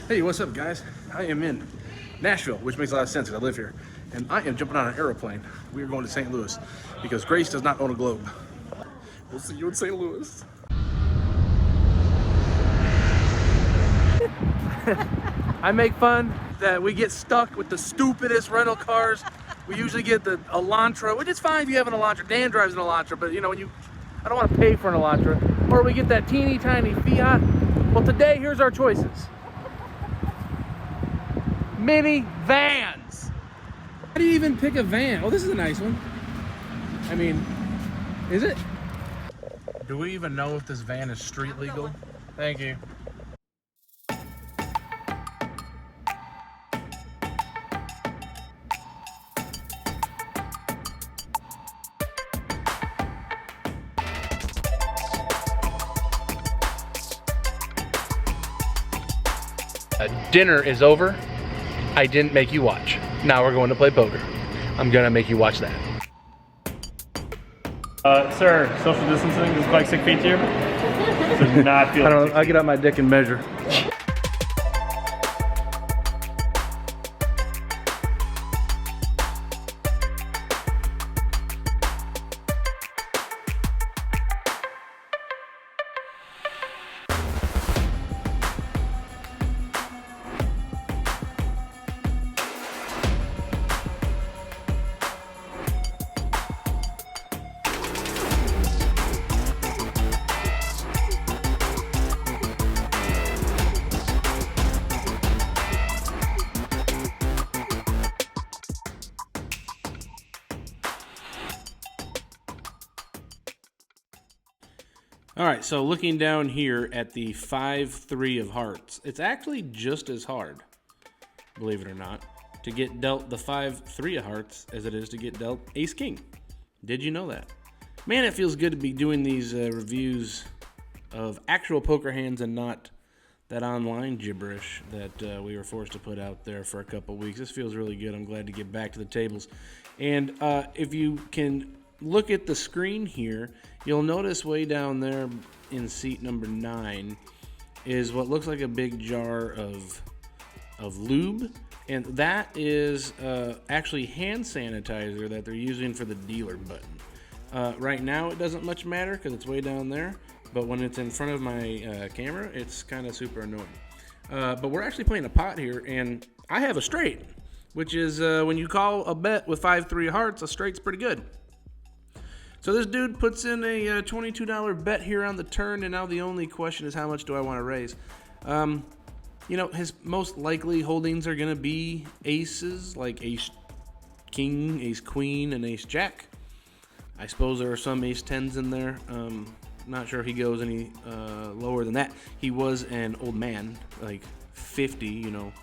Hey, what's up, guys? I am in Nashville, which makes a lot of sense because I live here. And I am jumping on an aeroplane. We are going to St. Louis because Grace does not own a globe. We'll see you in St. Louis. I make fun that we get stuck with the stupidest rental cars. We usually get the Elantra, which is fine if you have an Elantra. Dan drives an Elantra, but you know, I don't want to pay for an Elantra. Or we get that teeny tiny Fiat. Well, today, here's our choices. Mini vans. How do you even pick a van? Oh, this is a nice one. I mean, is it? Do we even know if this van is street legal? Thank you. Dinner is over. I didn't make you watch. Now we're going to play poker. I'm gonna make you watch that. Sir, social distancing is like 6 feet to you. So not feel. I don't know. I get out my dick and measure. All right, so looking down here at the 5-3 of hearts, it's actually just as hard, believe it or not, to get dealt the 5-3 of hearts as it is to get dealt ace king. Did you know that? Man, it feels good to be doing these reviews of actual poker hands and not that online gibberish that we were forced to put out there for a couple weeks. This feels really good. I'm glad to get back to the tables. And if you can look at the screen here, you'll notice way down there in seat number 9 is what looks like a big jar of lube, and that is actually hand sanitizer that they're using for the dealer button. Right now it doesn't much matter because it's way down there, but when it's in front of my camera, it's kind of super annoying. But we're actually playing a pot here, and I have a straight, which is when you call a bet with 5-3 hearts, a straight's pretty good. So this dude puts in a $22 bet here on the turn, and now the only question is how much do I want to raise? You know, his most likely holdings are going to be aces, like ace king, ace queen, and ace jack. I suppose there are some ace 10s in there. Not sure if he goes any lower than that. He was an old man, like 50, you know,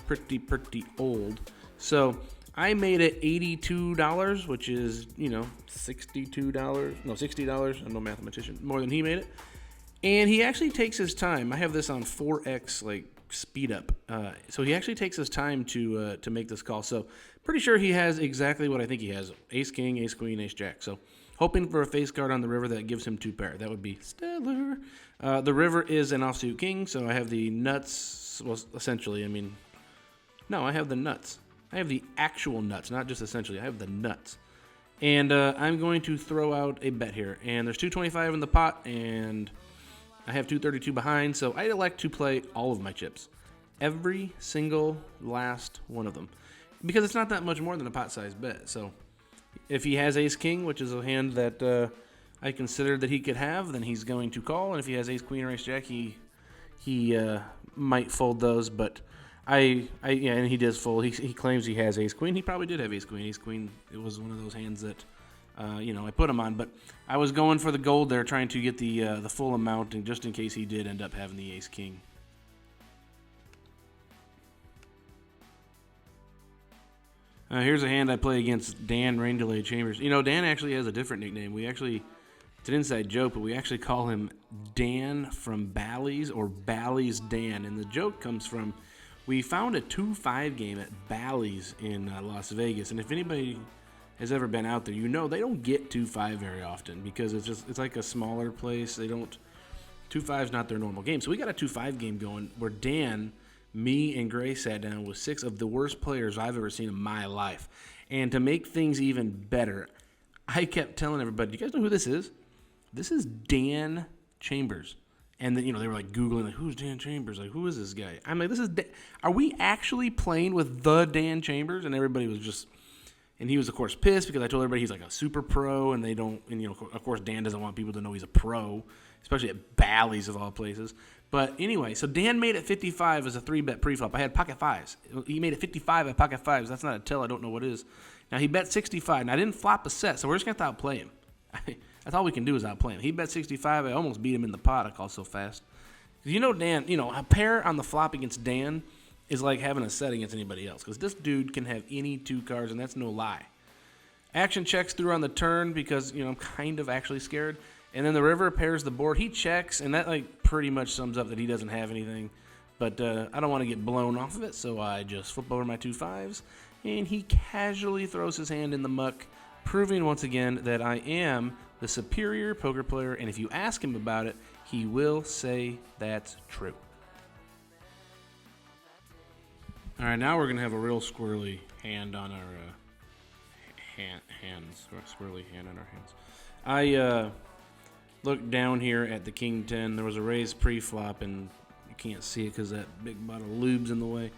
pretty old. So I made it $82, which is, you know, $60. I'm no mathematician. More than he made it. And he actually takes his time. I have this on 4x, like, speed up. So he actually takes his time to make this call. So pretty sure he has exactly what I think he has. Ace king, ace queen, ace jack. So hoping for a face card on the river that gives him 2 pair. That would be stellar. The river is an offsuit king, so I have the nuts. Well, essentially, I mean, no, I have the nuts. I have the actual nuts, not just essentially. I have the nuts. And I'm going to throw out a bet here. And there's 225 in the pot, and I have 232 behind, so I elect to play all of my chips. Every single last one of them. Because it's not that much more than a pot-sized bet. So if he has ace-king, which is a hand that I considered that he could have, then he's going to call. And if he has ace-queen or ace-jack, he might fold those, but yeah, and he does fold. He claims he has ace queen. He probably did have ace queen. Ace queen, it was one of those hands that, you know, I put him on. But I was going for the gold there, trying to get the full amount, and just in case he did end up having the ace king. Here's a hand I play against Dan Rain Delay Chambers. You know, Dan actually has a different nickname. It's an inside joke, but we actually call him Dan from Bally's, or Bally's Dan. And the joke comes from, we found a 2-5 game at Bally's in Las Vegas, and if anybody has ever been out there, you know they don't get 2-5 very often because it's like a smaller place. 2-5's not their normal game. So we got a 2-5 game going where Dan me and Gray sat down with 6 of the worst players I've ever seen in my life. And to make things even better, I kept telling everybody, do you guys know who this is? This is Dan Chambers. And then, they were like Googling, like, who's Dan Chambers? Like, who is this guy? I'm like, are we actually playing with the Dan Chambers? And everybody was just, and he was, of course, pissed because I told everybody he's like a super pro, and they don't, and, of course, Dan doesn't want people to know he's a pro, especially at Bally's of all places. But anyway, so Dan made it 55 as a 3-bet preflop. I had pocket 5s. He made it 55 at pocket 5s. That's not a tell. I don't know what it is. Now, he bet 65. Now, I didn't flop a set, so we're just going to have to outplay him. That's all we can do is outplay him. He bet 65. I almost beat him in the pot. I called so fast. Dan, a pair on the flop against Dan is like having a set against anybody else because this dude can have any 2 cards, and that's no lie. Action checks through on the turn because, I'm kind of actually scared. And then the river pairs the board. He checks, and that pretty much sums up that he doesn't have anything. But I don't want to get blown off of it, so I just flip over my 2 5s, and he casually throws his hand in the muck, proving once again that I am the superior poker player, and if you ask him about it, he will say that's true. All right, now we're going to have a real squirrely hand on our hands. Squirrely hand on our hands. I looked down here at the King 10. There was a raised pre-flop, and you can't see it because that big bottle of lube's in the way.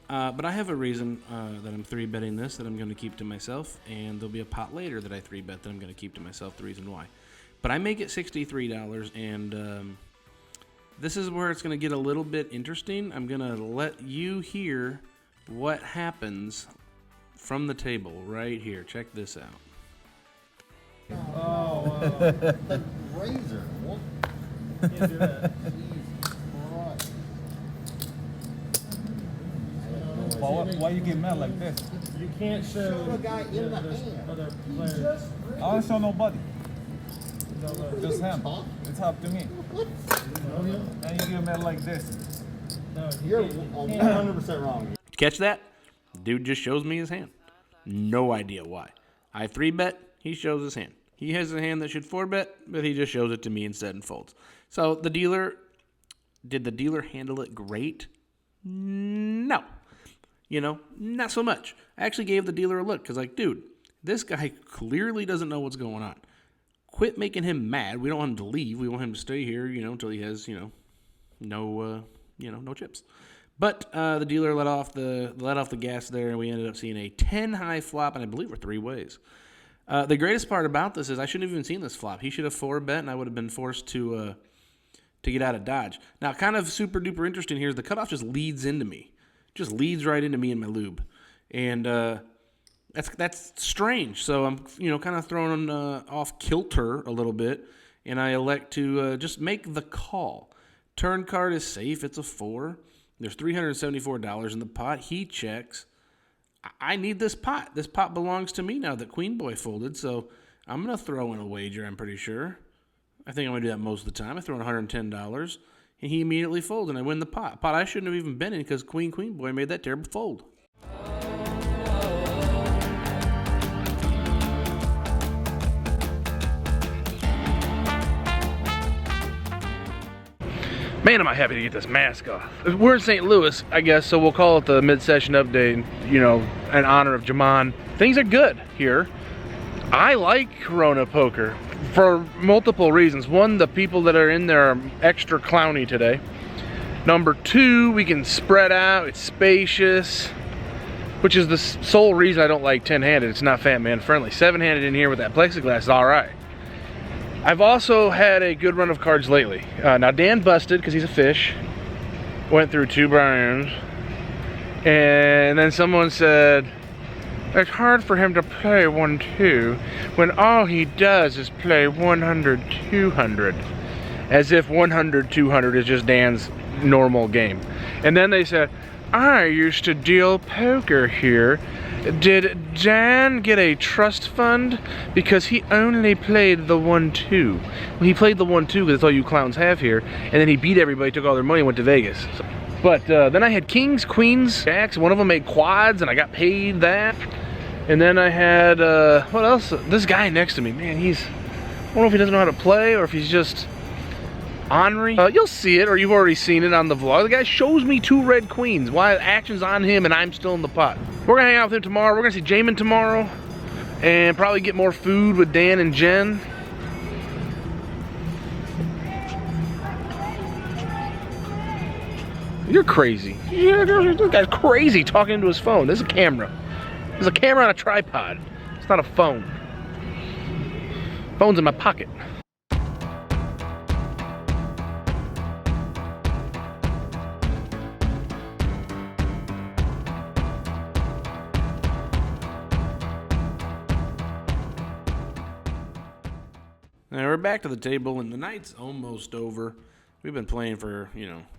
But I have a reason that I'm 3-betting this that I'm going to keep to myself, and there'll be a pot later that I 3-bet that I'm going to keep to myself, the reason why. But I make it $63, and this is where it's going to get a little bit interesting. I'm going to let you hear what happens from the table right here. Check this out. Oh, razor. What? Can't do that. Why you get mad like this? You can't show the guy in the there's hand. other players. I don't show nobody. Just him. It's up to me. And you get mad like this. No, You're 100% wrong. Catch that? Dude just shows me his hand. No idea why. I 3-bet, he shows his hand. He has a hand that should 4-bet, but he just shows it to me instead and folds. So did the dealer handle it great? No. Not so much. I actually gave the dealer a look because, dude, this guy clearly doesn't know what's going on. Quit making him mad. We don't want him to leave. We want him to stay here, until he has, no chips. But the dealer let off the gas there, and we ended up seeing a 10-high flop, and I believe we're 3 ways. The greatest part about this is I shouldn't have even seen this flop. He should have 4-bet, and I would have been forced to get out of dodge. Now, kind of super duper interesting here is the cutoff just leads into me. Just leads right into me and my lube. And that's strange. So I'm, kind of thrown off kilter a little bit, and I elect to just make the call. Turn card is safe. It's a 4. There's $374 in the pot. He checks. I need this pot. This pot belongs to me now that Queen Boy folded, so I'm going to throw in a wager, I'm pretty sure. I think I'm going to do that most of the time. I throw in $110. And he immediately folds, and I win the pot. Pot I shouldn't have even been in because Queen Boy made that terrible fold. Man, am I happy to get this mask off. We're in St. Louis, I guess, so we'll call it the mid-session update, in honor of Jaman. Things are good here. I like Corona Poker for multiple reasons. One, the people that are in there are extra clowny today. Number 2, we can spread out, it's spacious, which is the sole reason I don't like 10-handed. It's not fat man friendly. 7-handed in here with that plexiglass is all right. I've also had a good run of cards lately. Now Dan busted because he's a fish. Went through 2 Brians. And then someone said, it's hard for him to play 1-2 when all he does is play 100-200. As if 100-200 is just Dan's normal game. And then they said, I used to deal poker here. Did Dan get a trust fund? Because he only played the 1-2. Well, he played the 1-2 because that's all you clowns have here. And then he beat everybody, took all their money, and went to Vegas. So, but then I had kings, queens, jacks. One of them made quads, and I got paid that. And then I had, what else? This guy next to me, man, I don't know if he doesn't know how to play or if he's just Henri. You'll see it, or you've already seen it on the vlog. The guy shows me 2 red queens. Why action's on him and I'm still in the pot. We're gonna hang out with him tomorrow. We're gonna see Jamin tomorrow and probably get more food with Dan and Jen. You're crazy. Yeah, this guy's crazy talking into his phone. This is a camera. There's a camera on a tripod. It's not a phone. Phone's in my pocket. Now we're back to the table, and the night's almost over. We've been playing for,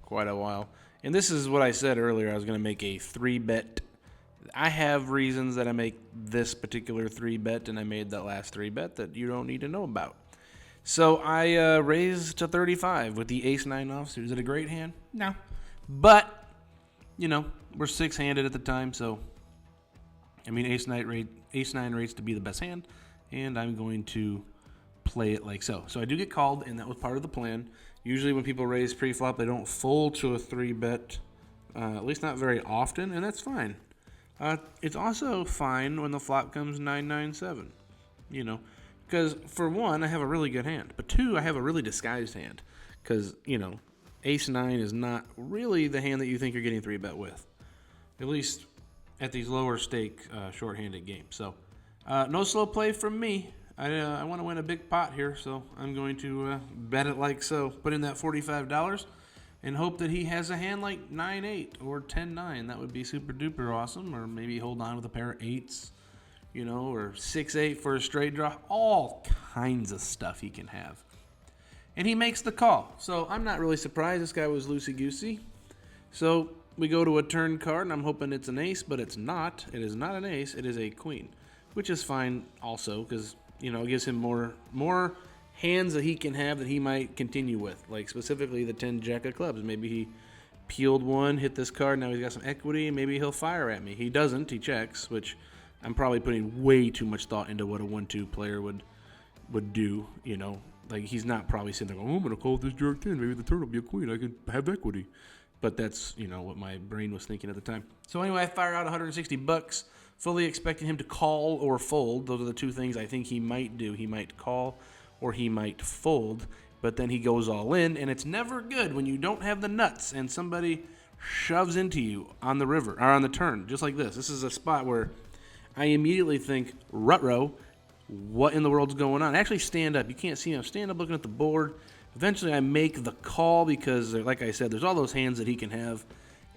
quite a while. And this is what I said earlier. I was going to make a 3-bet. I have reasons that I make this particular 3-bet, and I made that last 3-bet that you don't need to know about. So I raised to 35 with the ace-9 offsuit. Is it a great hand? No. But, we're 6-handed at the time, so, ace-9 rates to be the best hand, and I'm going to play it like so. So I do get called, and that was part of the plan. Usually when people raise pre-flop, they don't fold to a 3-bet, at least not very often, and that's fine. It's also fine when the flop comes 9-9-7, because for one, I have a really good hand, but 2, I have a really disguised hand, because, ace-9 is not really the hand that you think you're getting 3-bet with, at least at these lower stake short-handed games. So no slow play from me. I want to win a big pot here, so I'm going to bet it like so. Put in that $45 and hope that he has a hand like 9-8 or 10-9. That would be super duper awesome. Or maybe hold on with a pair of 8s, or 6-8 for a straight draw. All kinds of stuff he can have. And he makes the call. So I'm not really surprised. This guy was loosey-goosey. So we go to a turn card, and I'm hoping it's an ace, but it's not. It is not an ace. It is a queen, which is fine also because it gives him more hands that he can have that he might continue with, like specifically the 10 jack of clubs. Maybe he peeled one, hit this card, now he's got some equity, and maybe he'll fire at me. He doesn't, he checks, which I'm probably putting way too much thought into what a 1-2 player would do, Like, he's not probably sitting there going, oh, I'm going to call this jerk 10, maybe the turn will be a queen, I can have equity. But that's, what my brain was thinking at the time. So anyway, I fire out $160. Fully expecting him to call or fold. Those are the 2 things I think he might do. He might call or he might fold, but then he goes all in, and it's never good when you don't have the nuts and somebody shoves into you on the river or on the turn, just like this. This is a spot where I immediately think, ruh-roh, what in the world's going on? I actually stand up. You can't see him. Stand up looking at the board. Eventually I make the call because, like I said, there's all those hands that he can have,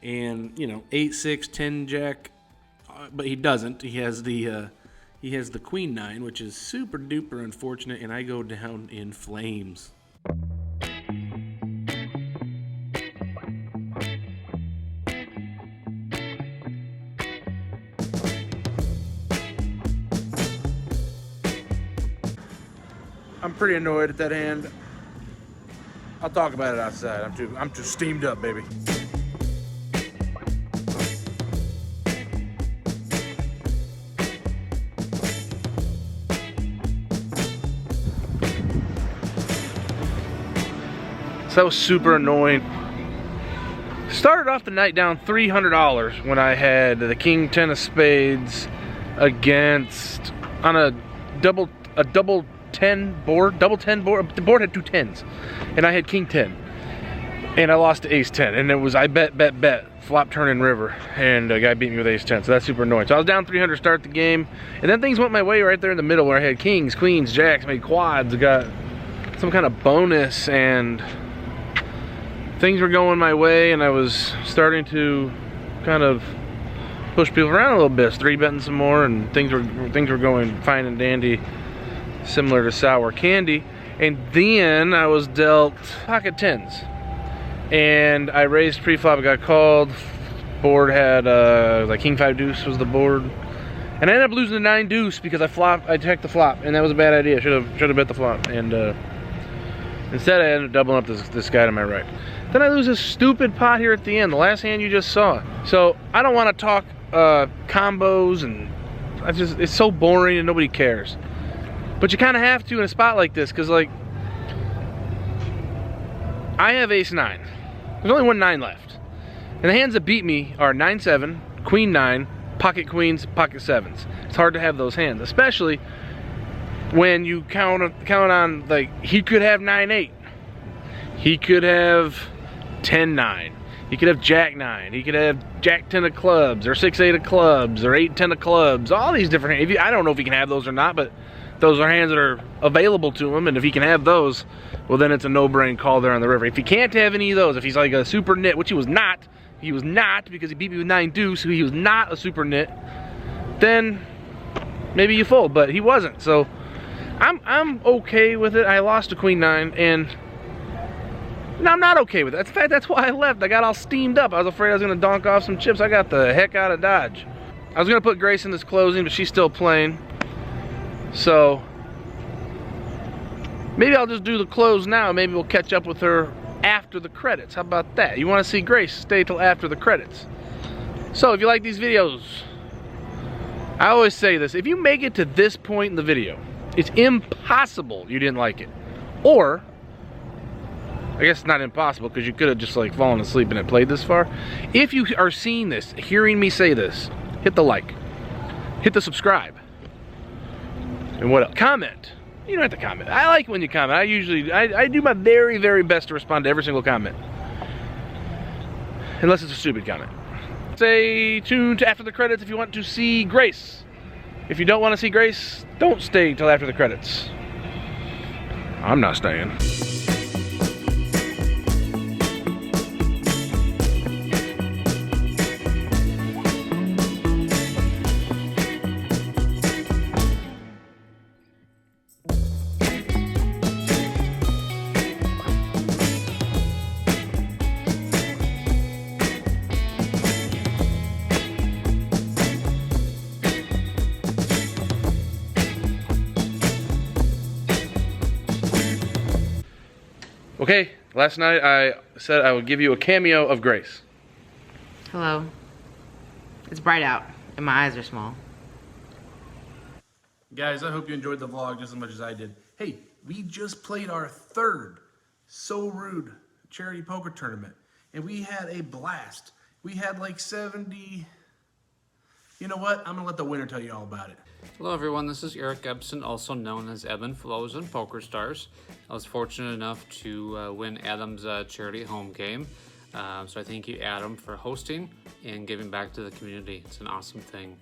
and 8-6, 10 jack. But he doesn't. He has the queen 9, which is super duper unfortunate, and I go down in flames. I'm pretty annoyed at that hand. I'll talk about it outside. I'm too steamed up, baby. That was super annoying. Started off the night down $300 when I had the king 10 of spades against on a double 10 board. The board had 2 10s, and I had king 10, and I lost to ace 10, and it was I bet flop turn and river, and a guy beat me with ace 10, so that's super annoying. So I was down 300 to start the game, and then things went my way right there in the middle where I had kings, queens, jacks, made quads, got some kind of bonus, and things were going my way, and I was starting to kind of push people around a little bit, 3-betting some more, and things were going fine and dandy, similar to sour candy. And then I was dealt pocket 10s, and I raised pre-flop. I got called. Board had like king 5 deuce was the board, and I ended up losing the 9 deuce because I checked the flop, and that was a bad idea. Should have bet the flop, and instead I ended up doubling up this guy to my right. Then I lose this stupid pot here at the end, the last hand you just saw. So I don't want to talk combos, and it's so boring and nobody cares. But you kind of have to in a spot like this, because like I have ace 9. There's only one 9 left. And the hands that beat me are 9-7, queen 9, pocket queens, pocket 7s. It's hard to have those hands, especially when you count on, like, he could have 9-8. He could have 10-9. He could have jack 9. He could have jack 10 of clubs, or 6-8 of clubs, or 8-10 of clubs. All these different hands. I don't know if he can have those or not, but those are hands that are available to him, and if he can have those, well, then it's a no-brain call there on the river. If he can't have any of those, if he's like a super nit, which he was not because he beat me with 9 deuce, so he was not a super nit, then maybe you fold, but he wasn't. So I'm okay with it. I lost to queen 9, and no, I'm not okay with it. In fact, that's why I left. I got all steamed up. I was afraid I was going to donk off some chips. I got the heck out of Dodge. I was going to put Grace in this closing, but she's still playing. So maybe I'll just do the close now. Maybe we'll catch up with her after the credits. How about that? You want to see Grace? Stay till after the credits. So if you like these videos, I always say this. If you make it to this point in the video, it's impossible you didn't like it. Or, I guess it's not impossible because you could have just like fallen asleep and it played this far. If you are seeing this, hearing me say this, hit the like, hit the subscribe, and what else? Comment. You don't have to comment. I like when you comment. I do my very, very best to respond to every single comment. Unless it's a stupid comment. Stay tuned to after the credits if you want to see Grace. If you don't want to see Grace, don't stay till after the credits. I'm not staying. Okay, last night I said I would give you a cameo of Grace. Hello. It's bright out, and my eyes are small. Guys, I hope you enjoyed the vlog just as much as I did. Hey, we just played our third So Rude charity poker tournament, and we had a blast. We had like 70... You know what? I'm going to let the winner tell you all about it. Hello everyone, this is Eric Ebsen, also known as Ebb and Flows on Poker Stars. I was fortunate enough to win Adam's charity home game. So I thank you, Adam, for hosting and giving back to the community. It's an awesome thing.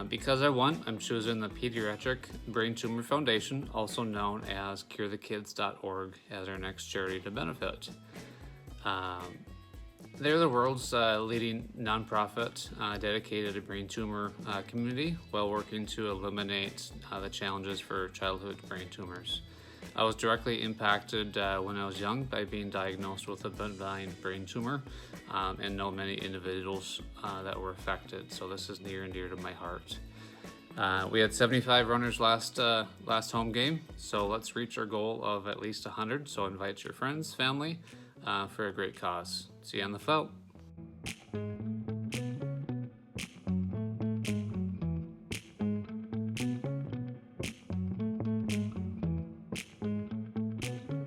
Because I won, I'm choosing the Pediatric Brain Tumor Foundation, also known as CureTheKids.org, as our next charity to benefit. They're the world's leading nonprofit dedicated to brain tumor community while working to eliminate the challenges for childhood brain tumors. I was directly impacted when I was young by being diagnosed with a benign brain tumor and know many individuals that were affected, so this is near and dear to my heart. We had 75 runners last home game, so let's reach our goal of at least 100, so invite your friends, family, for a great cause. See you on the felt.